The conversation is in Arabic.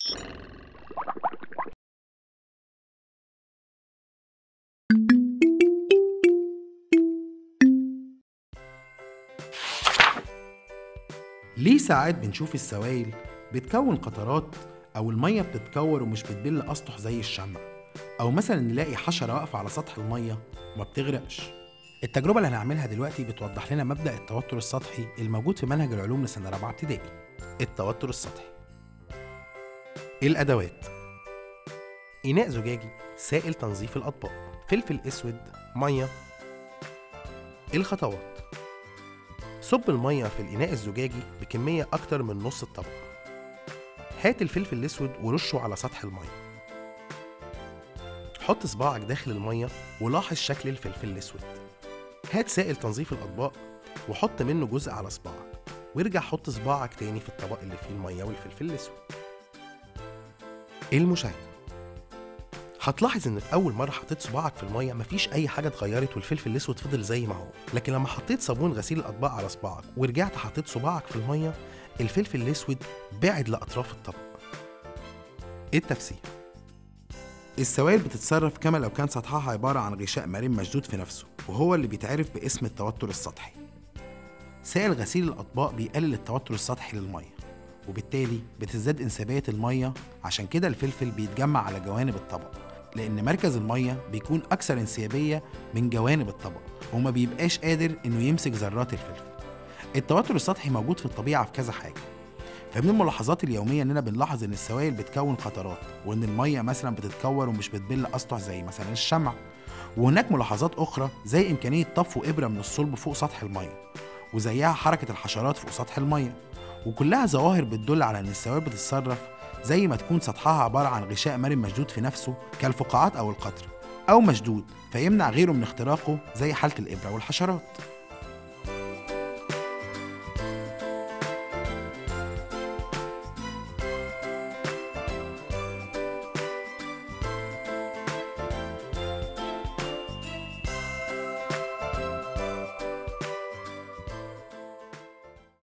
ليه ساعات بنشوف السوائل بتكون قطرات أو المية بتتكور ومش بتبل أسطح زي الشمع، أو مثلا نلاقي حشرة واقفة على سطح المية وما بتغرقش؟ التجربة اللي هنعملها دلوقتي بتوضح لنا مبدأ التوتر السطحي الموجود في منهج العلوم لسنة رابعة ابتدائي. التوتر السطحي. الأدوات: إناء زجاجي، سائل تنظيف الأطباق، فلفل أسود، مية. الخطوات: صب المية في الإناء الزجاجي بكمية أكتر من نص الطبق. هات الفلفل الأسود ورشه على سطح المية. حط صباعك داخل المية ولاحظ شكل الفلفل الأسود. هات سائل تنظيف الأطباق وحط منه جزء على صباعك، وارجع حط صباعك تاني في الطبق اللي فيه المية والفلفل الأسود. المشاهدة: هتلاحظ ان في اول مره حطيت صباعك في الميه مفيش اي حاجه اتغيرت والفلفل الاسود فضل زي ما هو، لكن لما حطيت صابون غسيل الاطباق على صباعك ورجعت حطيت صباعك في الميه الفلفل الاسود بعد لاطراف الطبق. التفسير: السوائل بتتصرف كما لو كان سطحها عباره عن غشاء مرن مشدود في نفسه، وهو اللي بيتعرف باسم التوتر السطحي. سائل غسيل الاطباق بيقلل التوتر السطحي للميه، وبالتالي بتزداد انسيابيه الميه، عشان كده الفلفل بيتجمع على جوانب الطبق، لأن مركز المية بيكون أكثر انسيابية من جوانب الطبق وما بيبقاش قادر إنه يمسك ذرات الفلفل. التوتر السطحي موجود في الطبيعة في كذا حاجة، فمن الملاحظات اليومية إننا بنلاحظ إن السوائل بتكون قطرات، وإن المية مثلا بتتكور ومش بتبل أسطح زي مثلا الشمع. وهناك ملاحظات أخرى زي إمكانية طفو إبرة من الصلب فوق سطح المية، وزيها حركة الحشرات فوق سطح المية، وكلها ظواهر بتدل على إن السوائل بتتصرف زي ما تكون سطحها عبارة عن غشاء مرن مشدود في نفسه كالفقاعات أو القطر، أو مشدود فيمنع غيره من اختراقه زي حالة الإبرة والحشرات.